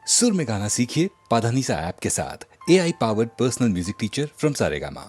सुर में गाना सीखिए पाधानीसा ऐप के साथ। AI powered personal music teacher from Saregama.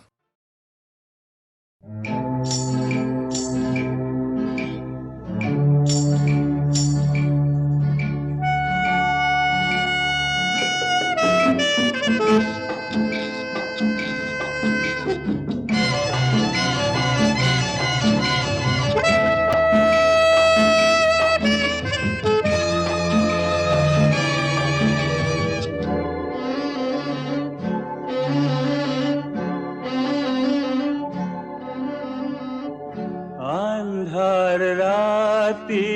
আন্ধার রাতি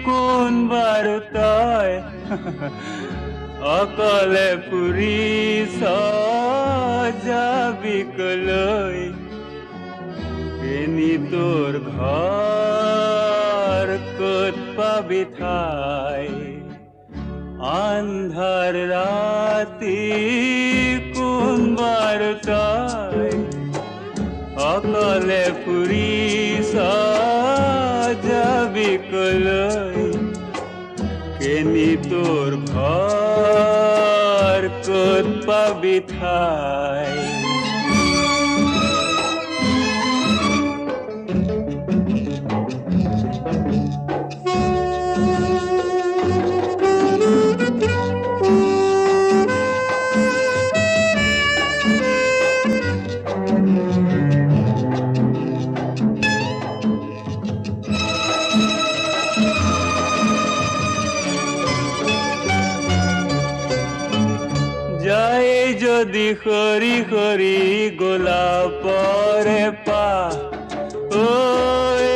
কোন বারতায় অকলে পুরি যাবি কলৈ কেনি তোর ঘর কত পাবি ঠাই আন্ধার রাতি কোন বারতায় অকলে পুরি যাবি কলৈ কেনি তোর ঘর কত পাবি ঠাই যায় যদি খরি খরি গোলাপরে পা ও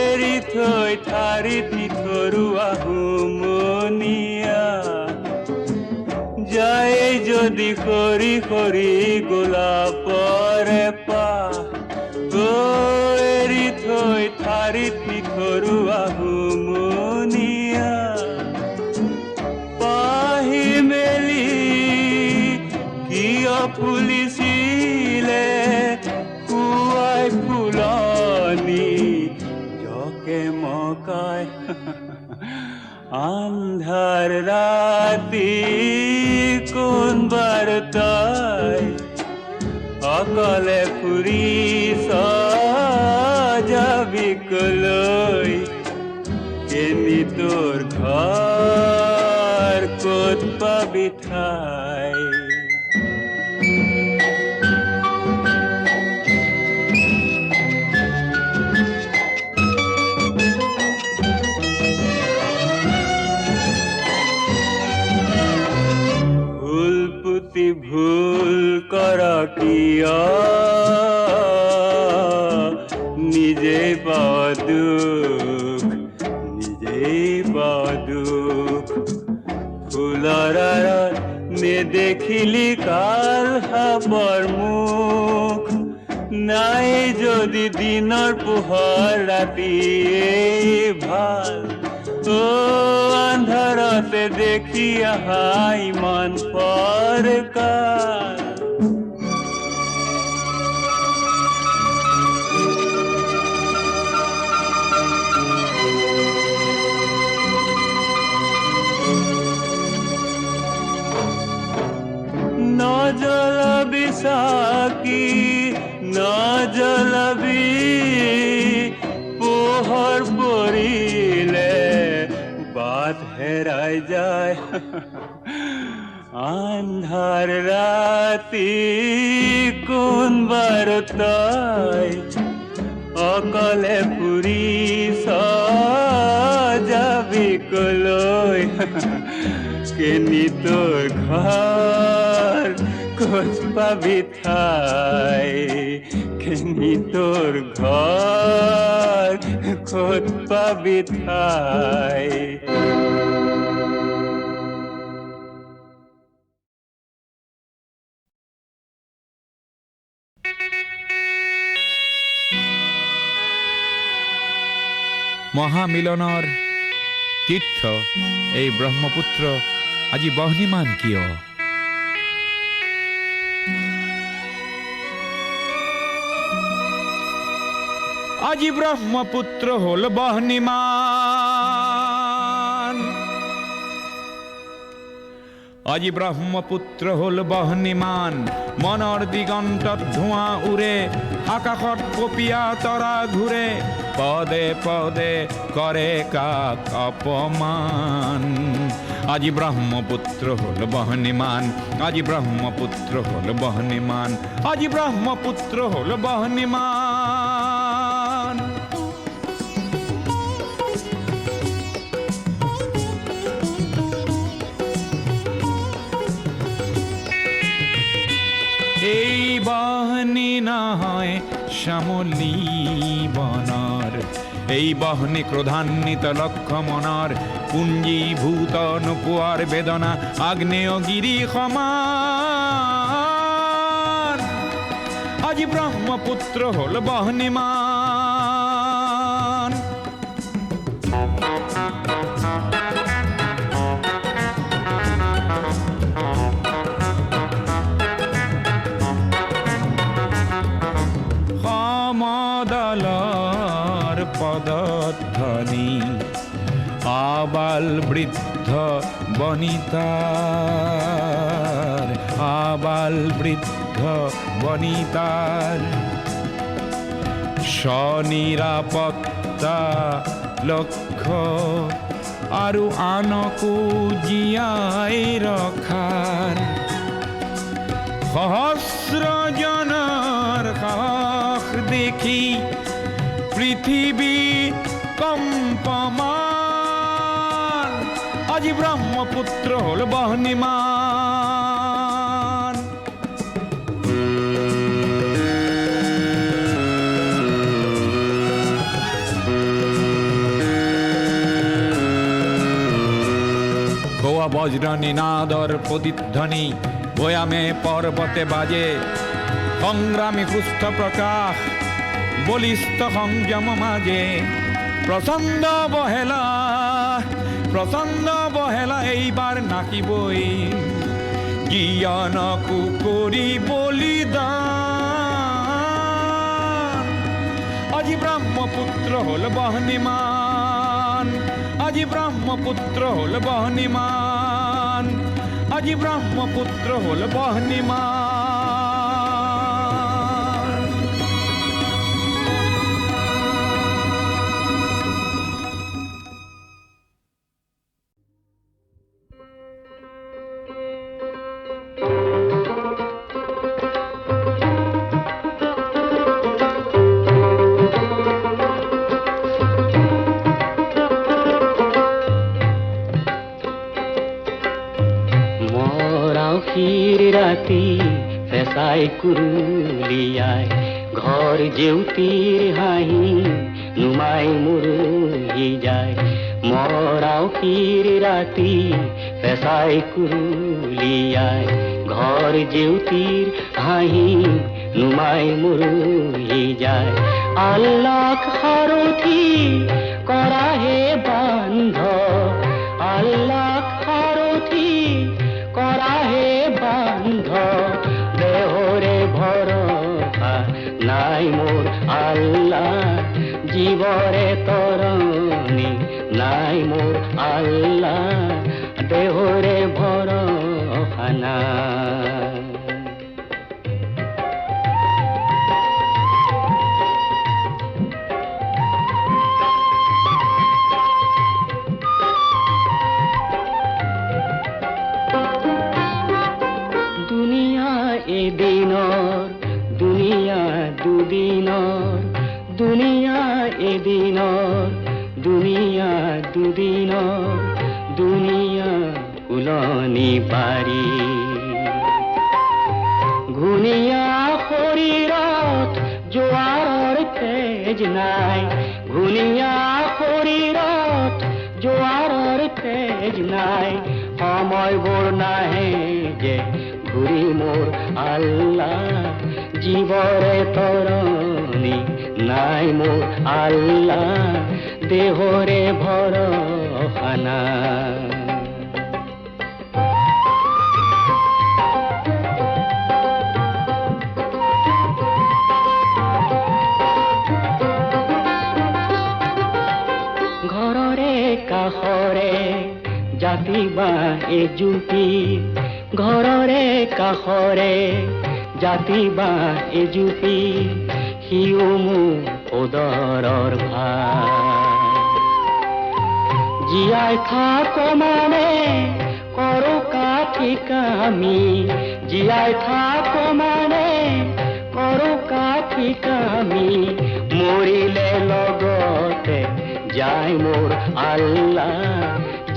এৰি থৈ ঠাৰি থৰুৱা হুমনিয়া যায় যদি খৰি খৰি গোলাপৰে পা ও এৰি থৈ ঠাৰি থৰুৱা হুমনিয়া পাহি মেলি কিয় ফুলিছিলে কুৱাই ফুলনি জকে মকাই আন্ধাৰ ৰাতি কোন বাৰতাই অকলে ফুৰি যাবি কলৈ কেনি তোৰ ঘৰ কত পাবি ঠাই ভুল কৰ কিয় নিজে পাওয়া দুখ নিজেই পাওয়া দুখ ফুলৰ আঁৰত নেদেখিলি কাল সাপৰ মুখ নাই যদি দিনৰ পোহৰ ৰাতিয়েই ভাল ও আন্ধাৰতে দেখি আহা ইমান পৰকাল নজ্বলাবি চাকি নজ্বলাবি পোহৰ পৰিলে বাট হেৰাই যায় আন্ধাৰ ৰাতি কোন বাৰতাই অকলে ফুৰি যাবি কলৈ কেনি তোৰ ঘৰ কত পাবি ঠাই কেনি তোৰ ঘৰ কত পাবি ঠাই মহামিলনৰ তীৰ্থ এই ব্ৰহ্মপুত্ৰ আজি বহ্নিমান কিয়? আজি ব্ৰহ্মপুত্ৰ হল বহ্নিমান আজি ব্ৰহ্মপুত্ৰ হ'ল বহ্নিমান, মনৰ দিগন্তত ধোঁৱা উৰে, আকাশত কপীয়া তৰা ঘূৰে, পদে পদে কৰে কাক অপমান। আজি ব্ৰহ্মপুত্ৰ হ'ল বহ্নিমান, আজি ব্ৰহ্মপুত্ৰ হ'ল বহ্নিমান, আজি ব্ৰহ্মপুত্ৰ হ'ল বহ্নিমান। এই বহ্নি নহয় শ্যামলী বনৰ, এই বহ্নি ক্ৰোধান্বিত লক্ষ মনৰ, পুঞ্জীভূত নোপোৱাৰ বেদনা আগ্নেয়গিৰি সমান। আজি ব্ৰহ্মপুত্ৰ হ'ল বহ্নিমান। সমদলৰ পদধ্বনি আবাল বৃদ্ধ বনিতাৰ, আবাল বৃদ্ধ বনিতাৰ, স্বনিৰাপত্তা লক্ষ্য আৰু আনকো জীয়াই ৰখাৰ, সহস্ৰজনৰ সাহস দেখি পৃথিৱী কম্পমান। আজি ব্ৰহ্মপুত্ৰ হ'ল বহ্নিমান। গোৱা বজ্ৰ নিনাদৰ প্ৰতিধ্বনি, ভৈয়ামে পৰ্বতে বাজে, সংগ্ৰামী সুস্থ প্ৰকাশ বলিষ্ঠ সংযম মাজে। প্ৰচণ্ড বহেলা, প্ৰচণ্ড বহেলা এইবাৰ নাকিবই, জ্ঞানকো কৰি বলিদান। আজি ব্ৰহ্মপুত্ৰ হ'ল বহ্নিমান, আজি ব্ৰহ্মপুত্ৰ হ'ল বহ্নিমান, আজি ব্ৰহ্মপুত্ৰ হ'ল বহ্নিমান। ৰাতি ফেঁচাই কুৰুলিয়াই, ঘৰ জেউতিৰ হাঁহি নুমাই মুৰুহি যায়। মৰাউসীৰ ৰাতি ফেঁচাই কুৰুলিয়াই, ঘৰ জেউতিৰ হাঁহি নুমাই মুৰুহি যায়। আল্লাহ সাৰথি কৰাহে বান্ধ, আল্লাহ সাৰথি কৰাহে বান্ধ, দেহৰে ভৰসা নাই মোৰ আল্লাহ, জীৱৰে তৰণি নাই মোৰ আল্লাহ, দেহৰে ভৰসা নাই। এদিনৰ দুনিয়া দুদিনৰ, দুনিয়া এদিনৰ দুনিয়া দুদিনৰ, দুনিয়া কুলনি পাৰি। ঘূৰ্ণিয়া শৰীৰত জোৱাৰৰ তেজ নাই, ঘূৰ্ণিয়া শৰীৰত জোৱাৰৰ তেজ নাই। সময়বোৰ নাহে যে ঘূৰি মোৰ আল্লাহ, জীৱৰে তৰণি নাই মোৰ আল্লাহ, দেহৰে ভৰসা নাই। ঘৰৰে কাষৰে জাতি বা এজুপি ঘৰৰে কাষৰে জাতি বাঁহ এজুপি সিও মোৰ উদৰৰ ভাই জীয়াই থাক মানে কৰো কাঠি কামি জীয়াই থাক মানে কৰো কাঠি কামি মৰিলে লগতে যায় মোৰ আল্লাহ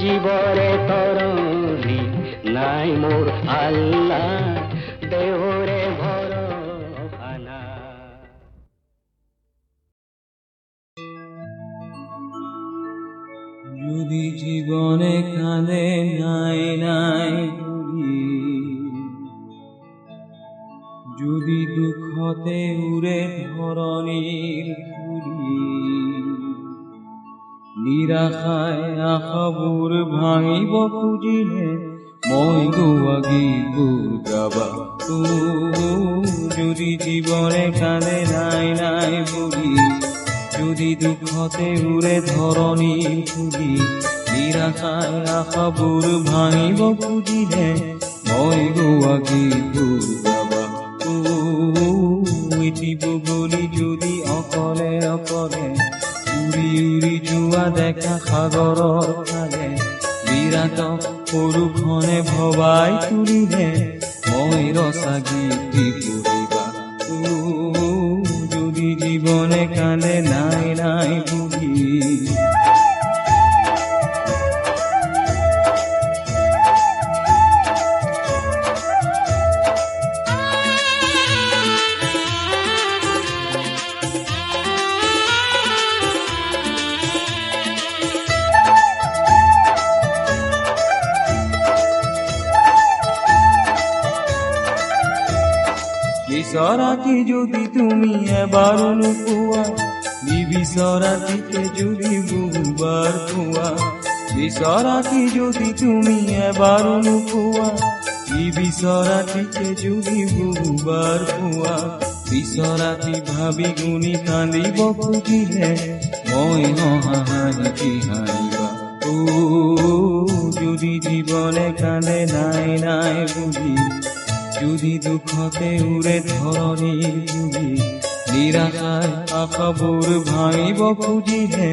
জীৱৰে তৰণি নাই মোৰ আল্লাহ দেহৰে ভৰসা নাই যদি জীবনে কাঁদে নাই নাই ঘুৰি যদি দুঃখতে উড়ে ধৰণীৰ ফুৰি নিৰাশায় আশাবোৰ ভাঙিব খুজিলে মই গোৱা গীতবোৰ গাবা যদি জীবনে কাঁদে নাই নাই বুড়ি যদি দুঃখতে উড়ে ধরণীর ফুলি নিরাশায় আশাবোৰ ভাঙিব খুজিলে মই গোৱা গীতবোৰ গাবা এটিব বুলি যদি অকলে অকলে উৰি উৰি যোৱা দেখা সাগৰৰ ফালে বিৰাট সৰুখনে ভবাই তুলিলে মই ৰচা গীতি পঢ়িবা যদি জীবনে কান্দে নাই নাই বুলি বিচৰাটি যদি তুমি এবাৰো নোপোৱা নিবিচৰাটিকে যদি বহুবাৰ পোৱা বিচৰাটি যদি তুমি এবাৰো নোপোৱা নিবিচৰাটিকে যদি বহুবাৰ পোৱা বিচৰাটি ভাবি গুণি কান্দিব খুজিলে মই হাঁহি হাঁহিবা যদি জীৱনে কান্দে নাই নাই বুলি যদি দুঃখতে উড়ে ধৰণীৰ জুড়ি নিৰাশায় আশাবোৰ ভাঙিব খুজিলে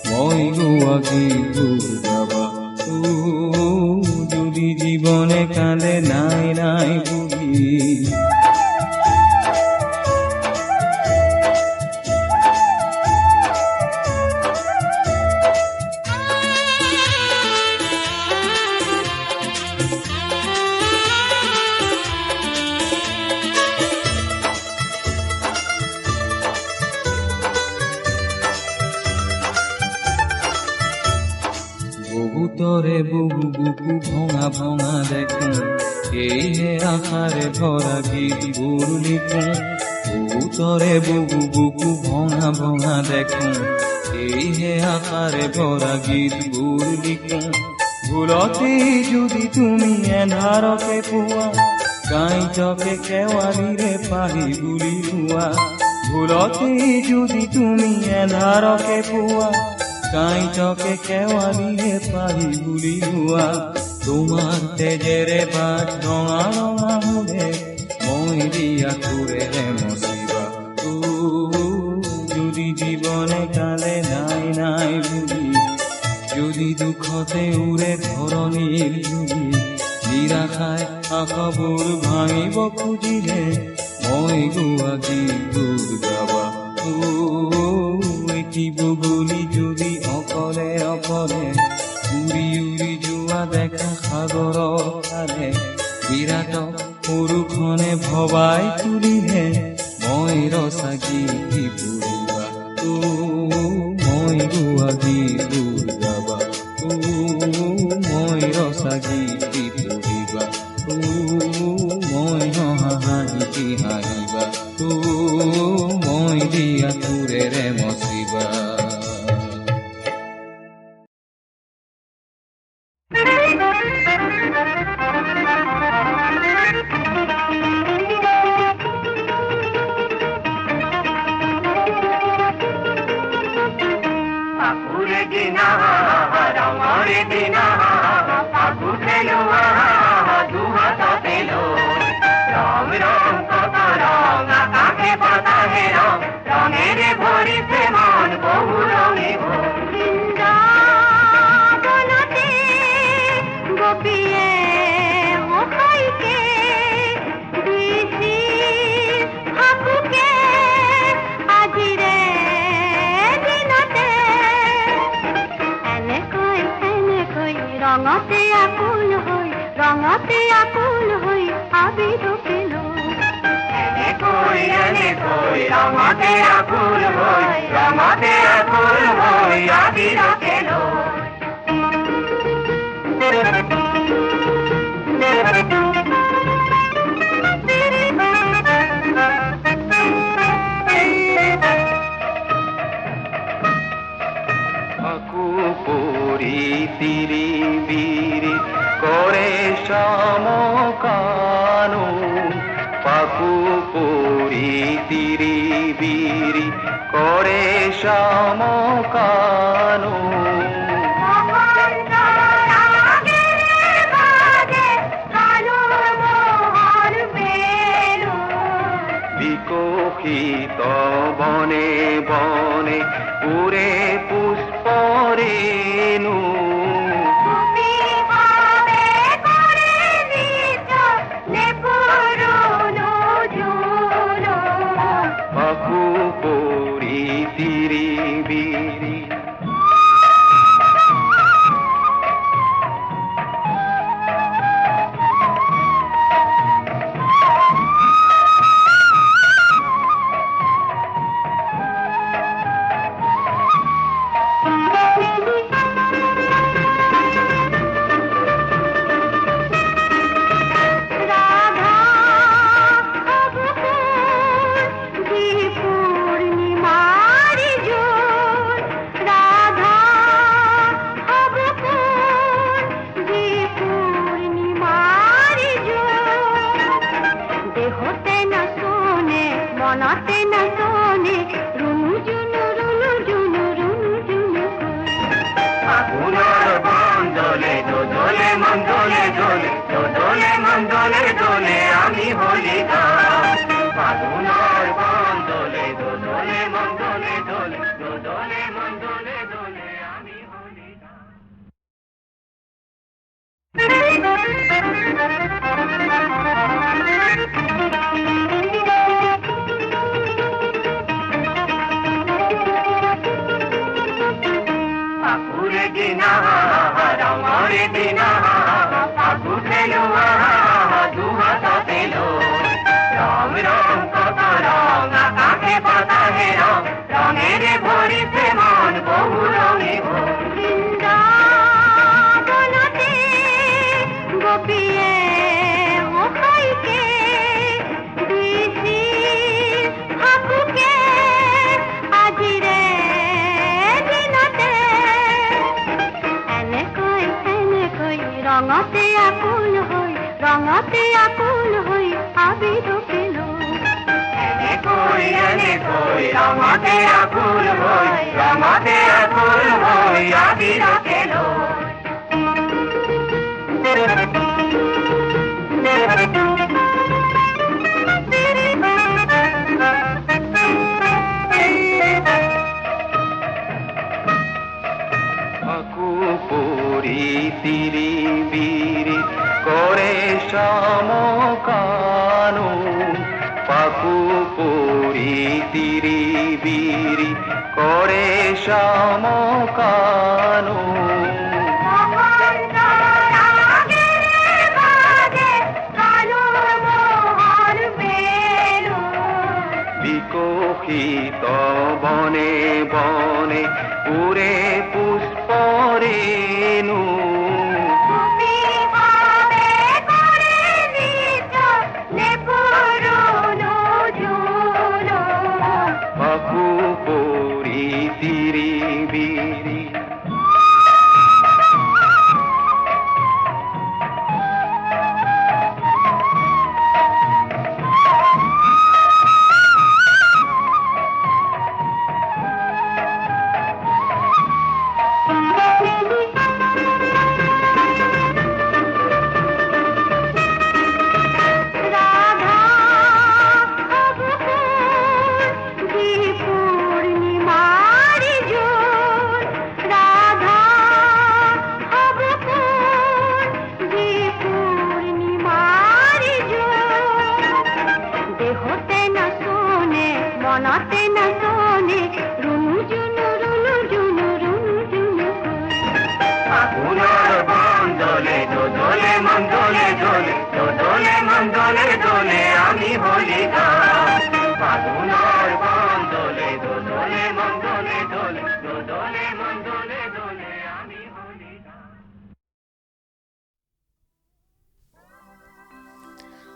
মই গোৱা গীতবোৰ গাবা যদি জীবনে কান্দে নাই নাই বুলি বহুতৰে বহু বুকু ভঙা ভঙা দেখো এইহে আশাৰে ভৰা গীতবোৰ লিখো বহুতৰে বহু বুকু ভঙা ভঙা দেখো এইহে আশাৰে ভৰা গীতবোৰ লিখো ভুলতে যদি তুমি এন্ধাৰকে পোৱা কাঁইটকে কেৱালিৰে পাহি বুলি লোৱা ভুলতে যদি তুমি এন্ধাৰকে পোৱা কাঁইটকে কেৱালিৰে পাহি বুলি লোৱা তোমাৰ তেজেৰে বাট ৰঙা ৰঙা হলে মই দিয়া তোৰেৰে মচিবা যদি জীৱনে কালে নাই নাই বুলি যদি দুখতে উড়ে ধৰণীৰ জুড়ি নিৰাশায় আশাবোৰ ভাঙিব খুজিলে মই গোৱা গীতবোৰ গাবা এটিব বুলি যদি অকলে অকলে উৰি উৰি যোৱা দেখা সাগৰৰ ফালে বিৰাট সৰুখনে ভবাই তুলিলে মই ৰচা গীতি পঢ়িবা মই গোৱা গীতবোৰ গাবা মই ৰচা গীতি পঢ়িবা মই হাঁহি হাঁহিবা মই দিয়া তোৰেৰে মচিবা Pure রঙতে আকুল হই আবির পেল রঙতে আকুল হই আবির পেল পুরি তিরি বিরি করে সমকানু পাকু পুরি তিরি বিরি করে সমকানু বিকশিত বনে বনে উরে পুষ্পরেণু পাখু পরি তিরি বিরি মনতে না শোনে রুনু জুনু রুনু জুনু রুনু জুনু আগুনার বন্দলে দোলে মন্দলে দোলে মন্দলে দোলে আমি হলি আগুনার বন্দলে দোলে মন্দলে দোলে মন্দলে দোলে আমি হলি পাকুরে দিনা রঙরে দিনা পাকু খেলো দুহাত পেলো রং রং কত রং আকাশে পাতা হে রং রঙের ভরিছে মন বহু রঙে বৃন্দাবনতে গোপিয়ে ওখাইকে দিছি হাকুকে আজিরে দিনতে এনে কই রঙতে আকুল হই আবির পেল এনে কই রঙতে আকুল হই আবির পেলো পুরি তিরি বিরি করে সমকানু পাকু পুরি তিরি বিরি করে সমকানু বিকশিত বনে বনে উরে পুষ্পরেণু পাখু পরি তিরি বিরি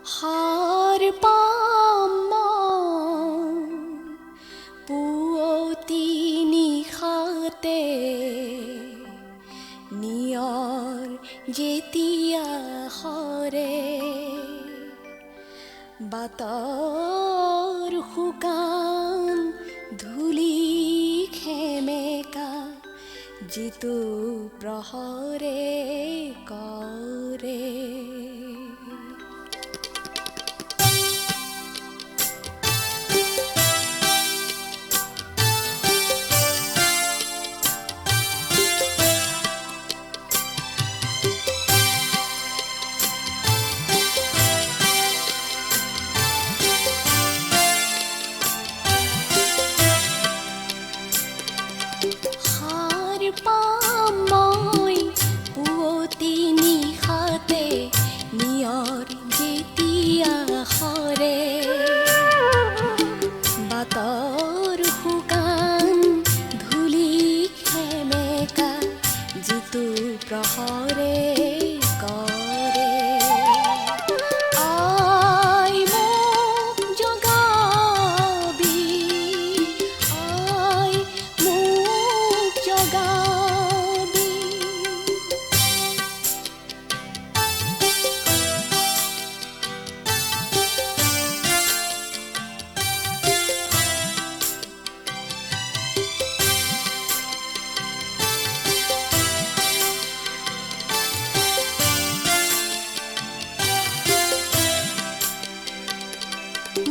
সাৰ পাম মই পুৱতি নিশাতে নিয়ৰ যেতিয়া সৰে বাটৰ শুকান ধূলি খেমেকা যিটো প্ৰহৰে কৰে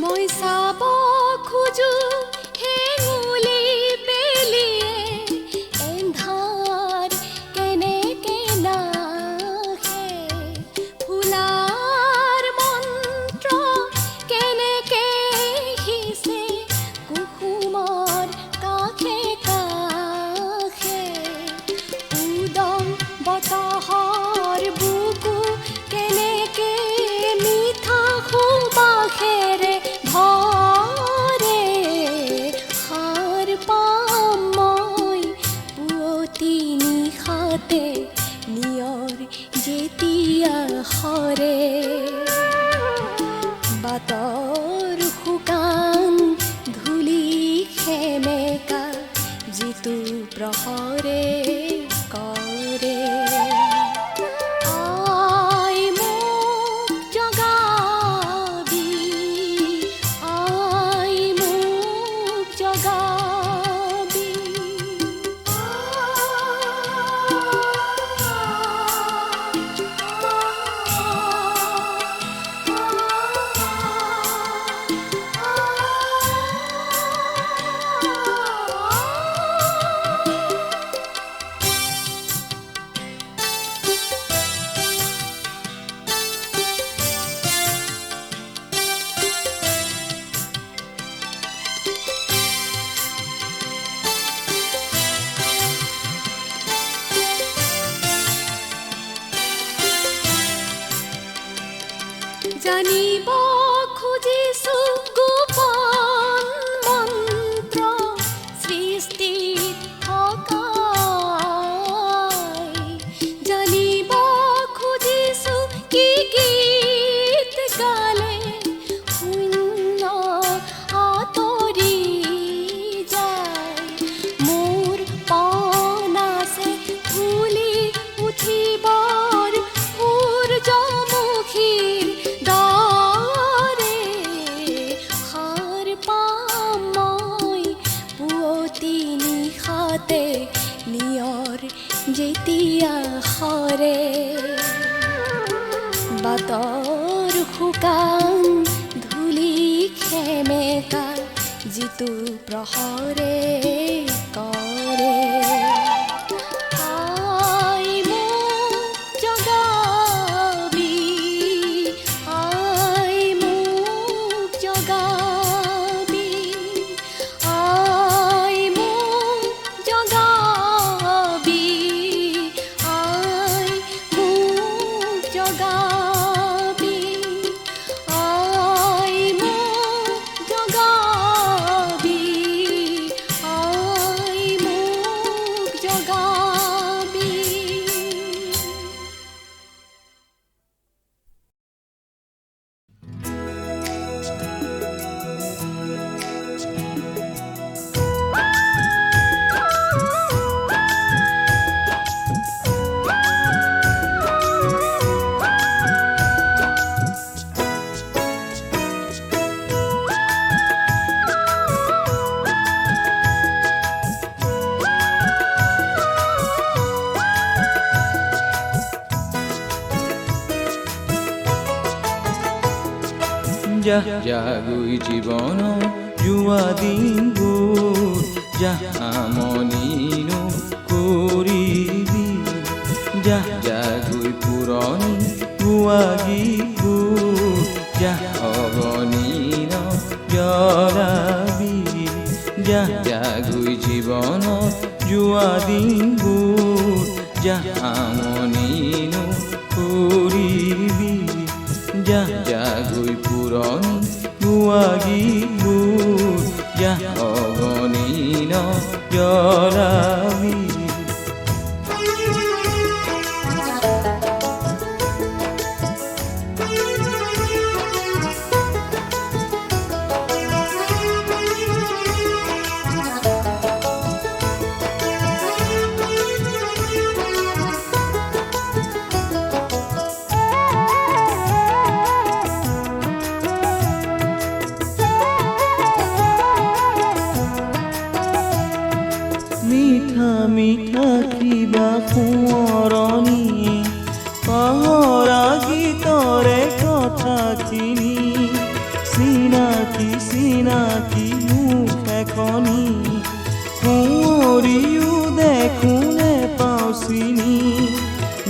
মই চাব খোজো হেঙুলি বেলিয়ে এন্ধাৰ কেনেকে নাহে ফুলাৰ মন্ত্ৰ কেনেকে হিচে কুসুমৰ কাষে কাষে উদং বতাহৰ বুকু কেনেকে মিঠা সুবাসেৰে ধৰে সাৰ পাম মই পুৱতি নিশাতে নিয়ৰ যেতিয়া সৰে বাটৰ শুকান ধূলি খেমেকা যিটো প্ৰহৰে কৰে জানিব খুজিছো গোপন মন্ত্ৰ সৃষ্টিত থকাই জানিব খুজিছো কি গীত গালে শূন্য আঁতৰি যায় মোৰ পণ আছে ধূলি উঠিবৰ সূৰ্যমুখীৰ দৰে সাৰ পাম মই পুৱতি নিশাতে নিয়ৰ যেতিয়া সৰে বাটৰ শুকান ধূলি খেমেকা যিটো প্ৰহৰে কৰে যাগৈ জীৱন যোৱা দিনবোৰ আমনিনো কৰিবি যাগৈ পুৰণি গোৱা গীতবোৰ অগণিন জ্বলাবি যাগৈ জীৱনত যোৱা দিনবোৰ আমনিনো কৰিবি যাগৈ পুৰণি গোৱা গীতবোৰ অগণিন জ্বলাবি মিঠা মিঠা কিবা সোঁৱৰণি পাহৰা গীতৰে কথাখিনি চিনাকি চিনাকি মুখ এখনি সোঁৱৰিও দেখোঁ নেপাওঁ চিনি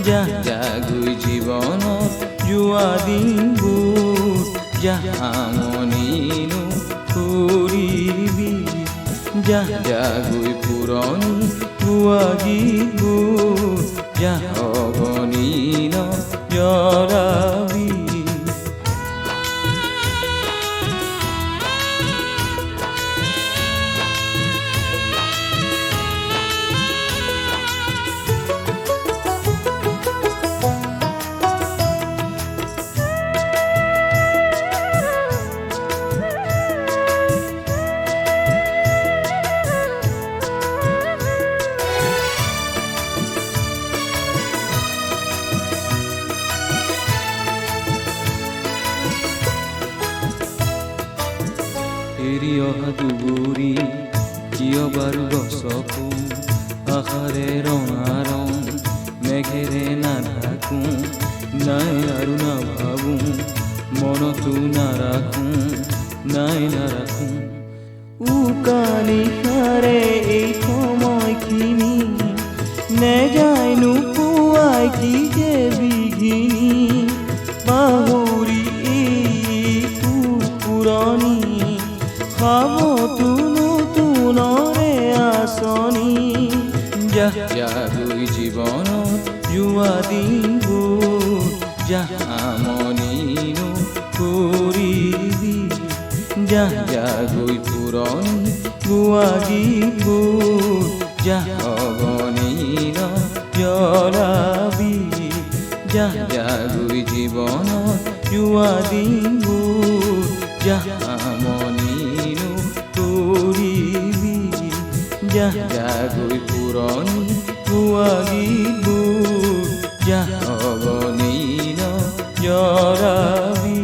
যাগৈ জীৱনত যোৱা দিনবোৰ আমনিনো কৰিবি যাগৈ পুৰণি গোৱা গীতবোৰ অগণিন জ্বলাবি এৰি অহা দুবৰি কিয় বাৰু গছকো আশাৰে ৰঙা ৰং মেঘেৰে নাঢাকোঁ নাই আৰু নাভাবোঁ মনতো নাৰাখোঁ উকা নিশাৰে এই সময়খিনি নেযায়নো পুৱাই কি যে বিঘিনি পাহৰি পুৰণি খাবতো নতুনৰে আঁচনি যাগৈ জীৱনত যোৱা দিনবোৰ আমনিনো কৰিবি যাগৈ পুৰণি গোৱা গীতবোৰ অগণিন জ্বলাবি যাগৈ জীৱনত যোৱা দিনবোৰ আমনিনো কৰিবি যাগৈ পুৰণি গোৱা গীতবোৰ অগণিন জ্বলাবি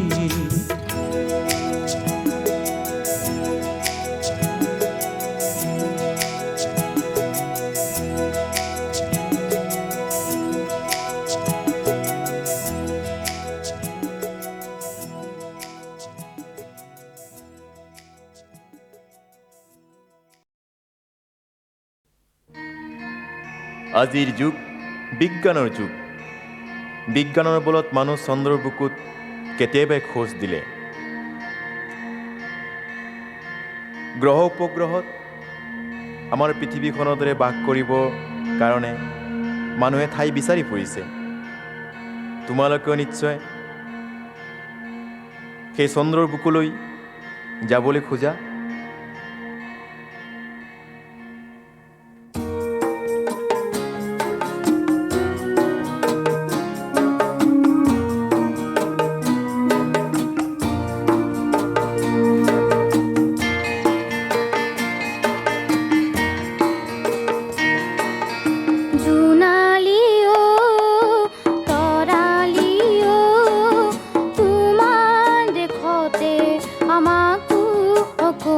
আজিৰ যুগ বিজ্ঞানৰ যুগ বিজ্ঞানৰ বলত মানুহ চন্দ্ৰৰ বুকুত কেতিয়াবাই খোজ দিলে গ্ৰহ উপগ্ৰহত আমাৰ পৃথিৱীখনৰ দৰে বাস কৰিব কাৰণে মানুহে ঠাই বিচাৰি ফুৰিছে তোমালোকেও নিশ্চয় সেই চন্দ্ৰৰ বুকুলৈ যাবলৈ খোজা আমাকো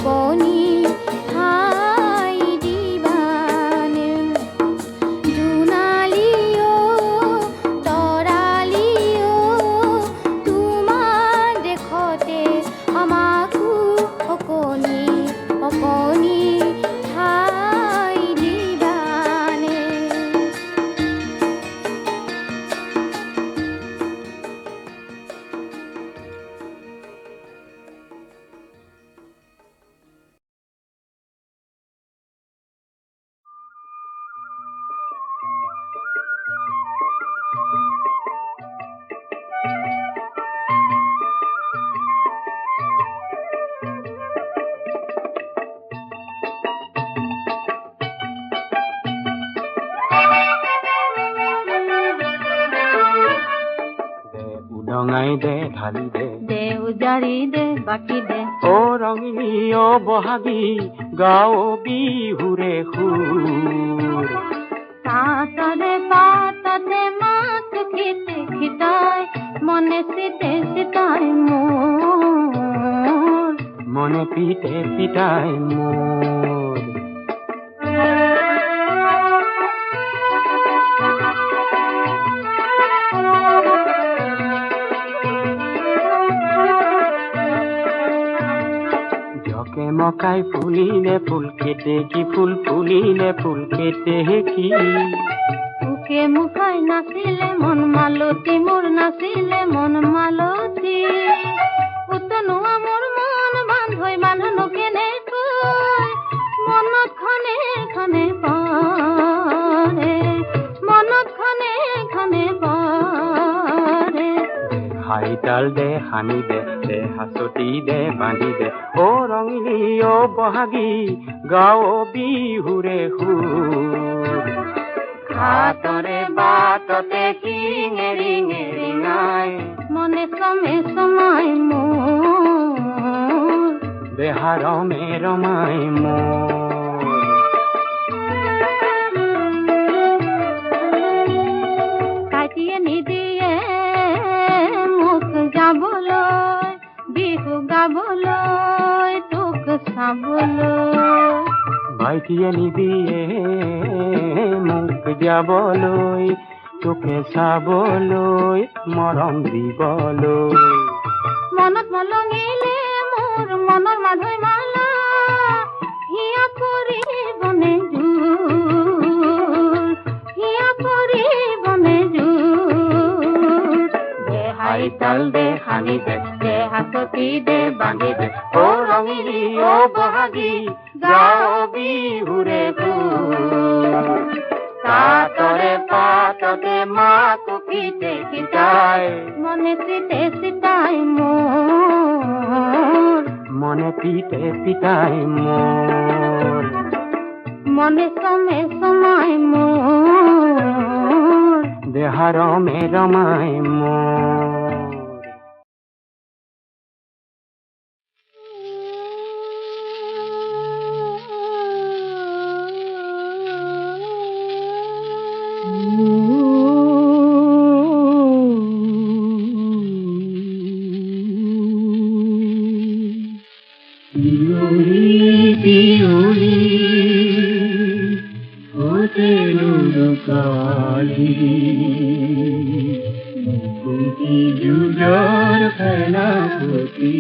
অকণি ঠাই দিবানে জোনালীও তৰালীও তোমাৰ দেশতে আমাকো অকণি অকণি ঠাই দিবানে উদঙাই দে ঢালি দে দে উজাৰি দে বাকি দে অ ৰঙিনী অ বহাগী গাঁও বিহুৰে সুৰ পাতৰে পাততে মাত খিতে খিতাই মনে চিতে চিতাই মোৰ মনে পিতে পিতাই মোৰ জকে মকাই ফুলিলে ফুল কেতে কি ফুল ফুলিলে ফুল কেতে কি মুখে মুখাই নাচিলে মন মালতী মোৰ নাচিলে মন মালতী উতনোৱা মোৰ মন বান্ধৈ বান্ধনো কেনেকৈ মনত খনে খনে পৰে মনত খনে খনে পৰে হাইতাল দে সানি দে দে হাচতি দে বান্ধি দে অ ৰঙিনী অ বহাগী গাঁও বিহুৰে সুৰ হাতৰে বাটতে শিঙে ৰিঙে ৰিঙাই মনে চমে চমাই মোৰ দেহা ৰমে ৰমাই মোৰ কাটিয়ে নিদিয়ে মোক যাবলৈ বিহু গাবলৈ তোক চাবলৈ ভাইটিয়ে নিদিয়ে মোক যাবলৈ তোকে চাবলৈ মৰম দিবলৈ মনত মলঙিলে মোৰ মনৰ মাধৈ মালা হিয়া পৰিবনে জোৰ হিয়া পৰিবনে জোৰ দে হাইতাল দে সানি দে দে হাচতি দে বান্ধি দে অ ৰঙিনী অ বহাগী গাঁও বিহুৰে সুৰ তাতৰে পাততে মাকো পিতে পিতাই মনে চিতে চিতাই মোৰ মনে পিতে পিতাই মোৰ মনে চমে চমাই মোৰ দেহা ৰমে ৰমাই মোৰ जुगर फैलाती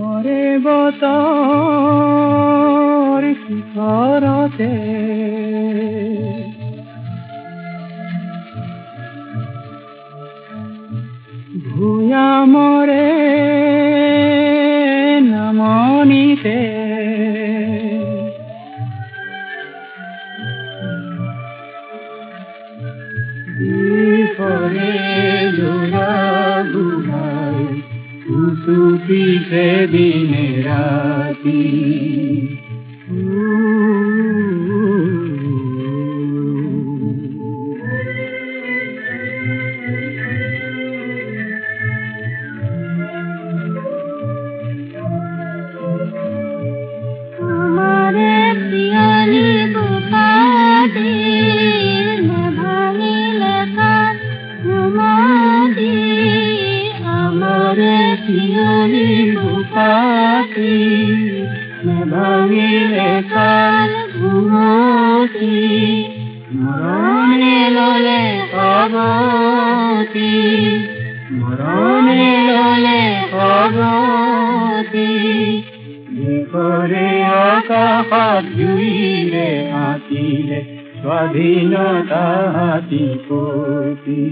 ওরে বতর শিখরতে ভূয়া মরে নামনিতে বিফলে জোড়া বুঝাই উসুপিছে দিনে রাতি ভাঙিলে কাল ঘুমতি মৰণে ললে সাৱতি মৰণে ললে সাৱতি দিশৰে আকাশত জুইৰে আঁকিলে স্বাধীনতা হাতী পতি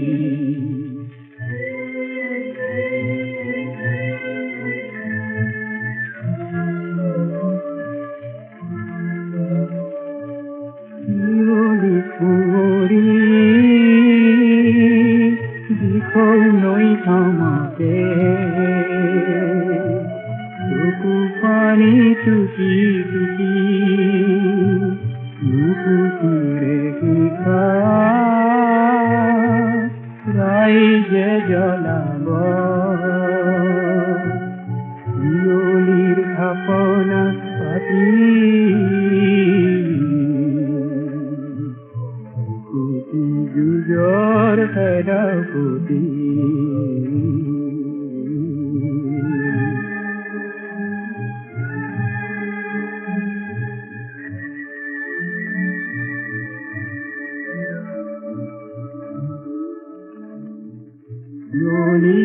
দিশৰ নৈ থামতে চকু পানী টুকি টুকি মুকুতিৰে শিখা ৰাইজে জ্বলাব বিয়লিৰ থাপনা পাতি যুঁজৰ সেনাপতি পিয়লি